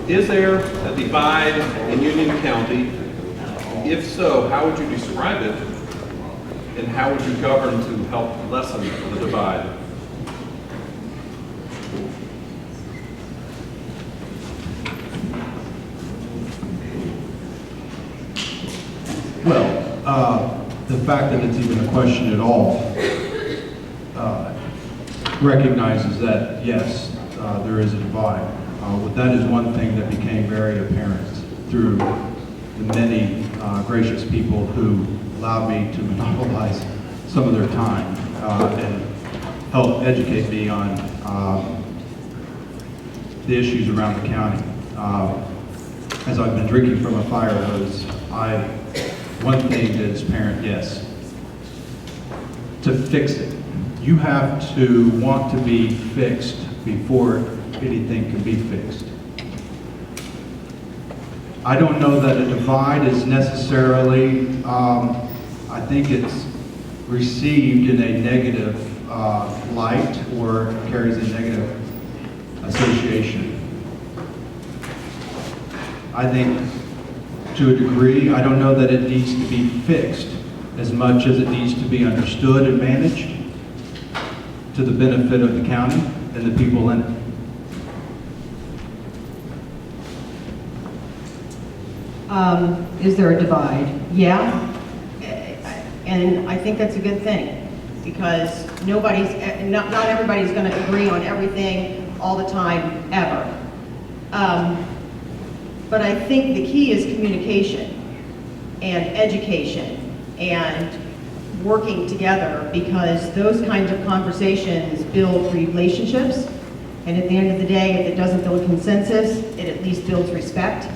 Is there a divide in Union County? If so, how would you describe it? And how would you govern to help lessen the divide? Well, the fact that it's even a question at all recognizes that, yes, there is a divide. That is one thing that became very apparent through the many gracious people who allowed me to monopolize some of their time and help educate me on the issues around the county. As I've been drinking from a fire hose, one thing that is apparent, yes, to fix it. You have to want to be fixed before anything can be fixed. I don't know that a divide is necessarily, I think it's received in a negative light or carries a negative association. I think to a degree, I don't know that it needs to be fixed as much as it needs to be understood and managed to the benefit of the county and the people in it. Is there a divide? Yeah, and I think that's a good thing because not everybody's going to agree on everything all the time ever. But I think the key is communication and education and working together because those kinds of conversations build relationships. And at the end of the day, if it doesn't build consensus, it at least builds respect.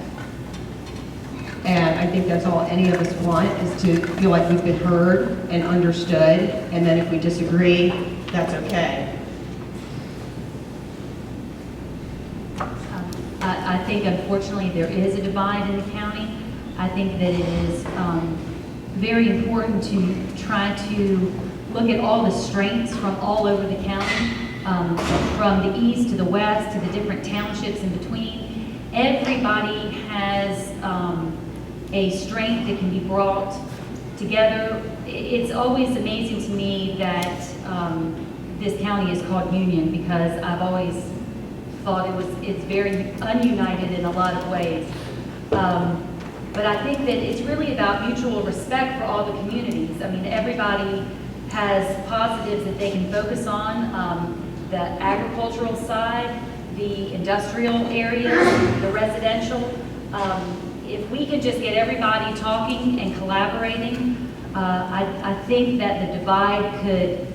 And I think that's all any of us want, is to feel like we've been heard and understood. And then if we disagree, that's okay. I think unfortunately there is a divide in the county. I think that it is very important to try to look at all the strengths from all over the county, from the east to the west to the different townships in between. Everybody has a strength that can be brought together. It's always amazing to me that this county is called Union because I've always thought it's very ununited in a lot of ways. But I think that it's really about mutual respect for all the communities. I mean, everybody has positives that they can focus on, the agricultural side, the industrial areas, the residential. If we can just get everybody talking and collaborating, I think that the divide could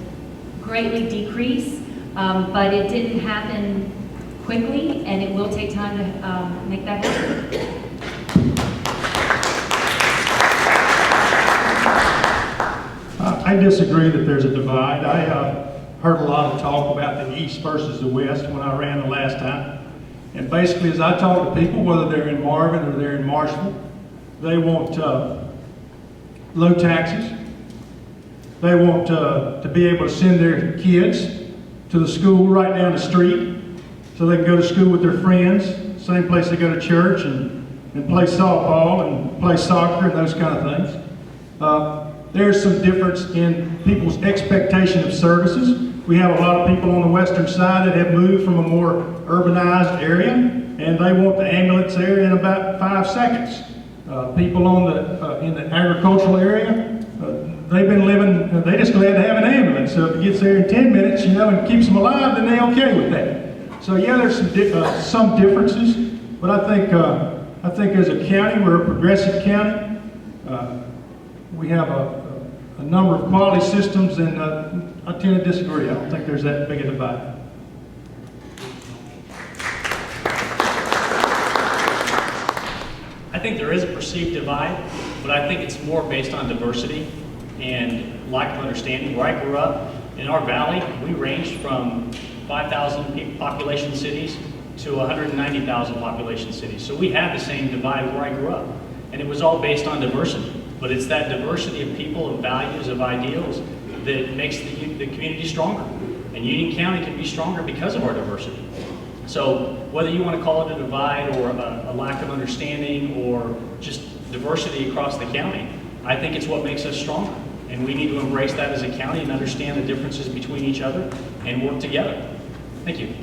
greatly decrease, but it didn't happen quickly, and it will take time to make that happen. I disagree that there's a divide. I heard a lot of talk about the East versus the West when I ran the last time. And basically, as I talk to people, whether they're in Marvin or they're in Marshall, they want low taxes. They want to be able to send their kids to the school right down the street so they can go to school with their friends, same place they go to church and play softball and play soccer and those kind of things. There's some difference in people's expectation of services. We have a lot of people on the western side that have moved from a more urbanized area, and they want the ambulance there in about 5 seconds. People on in the agricultural area, they've been living, they just glad to have an ambulance. So if it gets there in 10 minutes, and keeps them alive, then they're okay with that. So yeah, there's some differences, but I think as a county, we're a progressive county. We have a number of quality systems, and I tend to disagree. I don't think there's that big a divide. I think there is a perceived divide, but I think it's more based on diversity and lack of understanding. Where I grew up, in our valley, we ranged from 5,000 population cities to 190,000 population cities. So we had the same divide where I grew up, and it was all based on diversity. But it's that diversity of people, of values, of ideals that makes the community stronger. And Union County can be stronger because of our diversity. So whether you want to call it a divide or a lack of understanding or just diversity across the county, I think it's what makes us stronger. And we need to embrace that as a county and understand the differences between each other and work together. Thank you.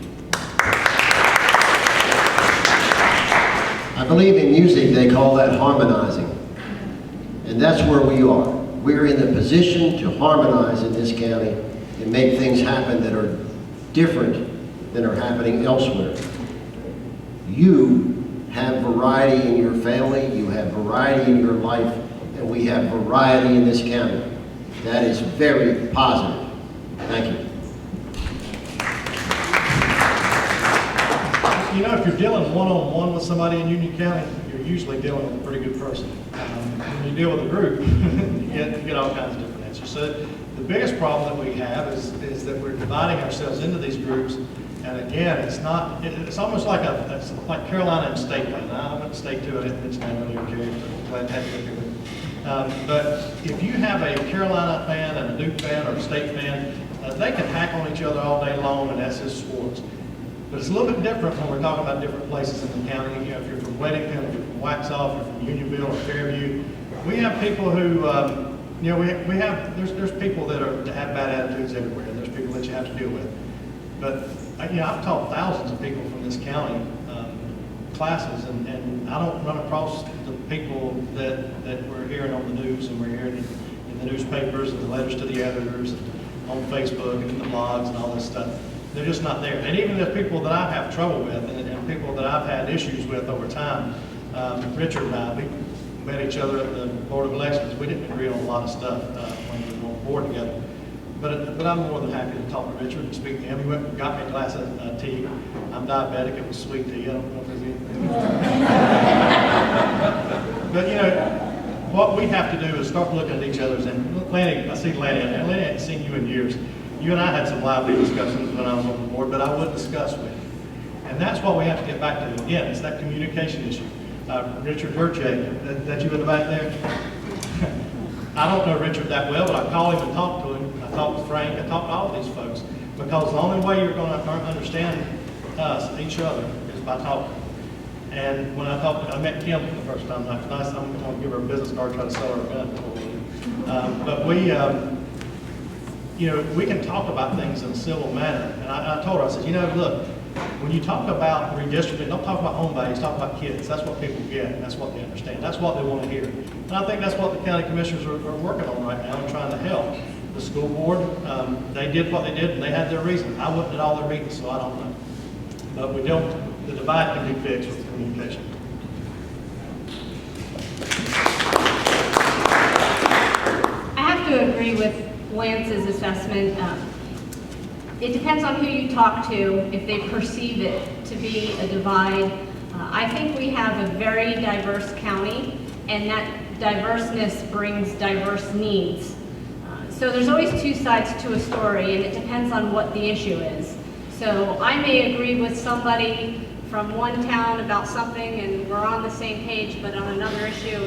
I believe in music they call that harmonizing. And that's where we are. We're in the position to harmonize in this county and make things happen that are different than are happening elsewhere. You have variety in your family, you have variety in your life, and we have variety in this county. That is very positive. Thank you. You know, if you're dealing one-on-one with somebody in Union County, you're usually dealing with a pretty good person. When you deal with a group, you get all kinds of different answers. So the biggest problem that we have is that we're dividing ourselves into these groups. And again, it's almost like it's like Carolina and state land. I went to state too, I didn't mention that earlier, Jerry, but glad to have you up here. But if you have a Carolina fan and a Duke fan or a state fan, they can hack on each other all day long, and that's just sports. But it's a little bit different when we're talking about different places in the county. You know, if you're from Weddington, if you're from Waxhaw, if you're from Unionville or Fairview, we have people who, you know, there's people that have bad attitudes everywhere, and there's people that you have to deal with. But you know, I've taught thousands of people from this county classes, and I don't run across the people that we're hearing on the news and we're hearing in the newspapers and the letters to the editors and on Facebook and in the blogs and all this stuff. They're just not there. And even the people that I have trouble with and people that I've had issues with over time, Richard and I, we met each other at the Board of Elections. We didn't agree on a lot of stuff when we were on board together. But I'm more than happy to talk to Richard and speak to him. He went and got me a glass of tea. I'm diabetic. It was sweet tea. I don't know if there's anything. But you know, what we have to do is start looking at each other's. And Lanny, I see Lanny, and Lanny, I hadn't seen you in years. You and I had some lively discussions when I was on the board, but I wouldn't discuss with you. And that's what we have to get back to. Again, it's that communication issue. Richard Verche, that you in the back there? I don't know Richard that well, but I call him and talk to him. I talk to Frank. I talk to all of these folks. Because the only way you're going to understand us, each other, is by talking. And when I met Kim for the first time, I'm going to give her a business card, try to sell her a gun. But we, you know, we can talk about things in a civil manner. And I told her, I said, you know, look, when you talk about redistricting, don't talk about home values, talk about kids. That's what people get, and that's what they understand. That's what they want to hear. And I think that's what the county commissioners are working on right now and trying to help. The school board, they did what they did, and they had their reason. I wasn't at all their meetings, so I don't know. But the divide can be fixed with communication. I have to agree with Lance's assessment. It depends on who you talk to, if they perceive it to be a divide. I think we have a very diverse county, and that diverseness brings diverse needs. So there's always two sides to a story, and it depends on what the issue is. So I may agree with somebody from one town about something, and we're on the same page, but on another issue,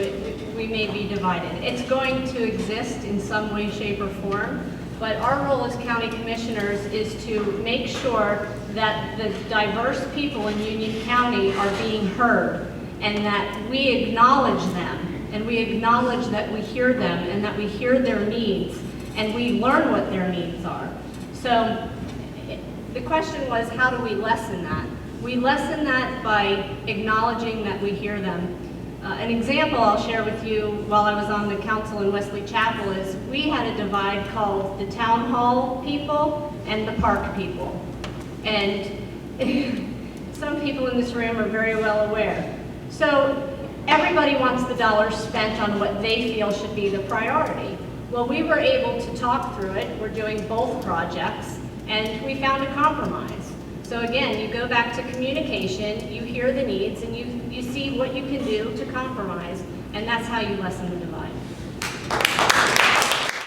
we may be divided. It's going to exist in some way, shape, or form. But our role as county commissioners is to make sure that the diverse people in Union County are being heard, and that we acknowledge them, and we acknowledge that we hear them, and that we hear their needs, and we learn what their needs are. So the question was, how do we lessen that? We lessen that by acknowledging that we hear them. An example I'll share with you while I was on the council in Wesley Chapel is we had a divide called the town hall people and the park people. And some people in this room are very well aware. So everybody wants the dollars spent on what they feel should be the priority. Well, we were able to talk through it. We're doing both projects, and we found a compromise. So again, you go back to communication, you hear the needs, and you see what you can do to compromise, and that's how you lessen the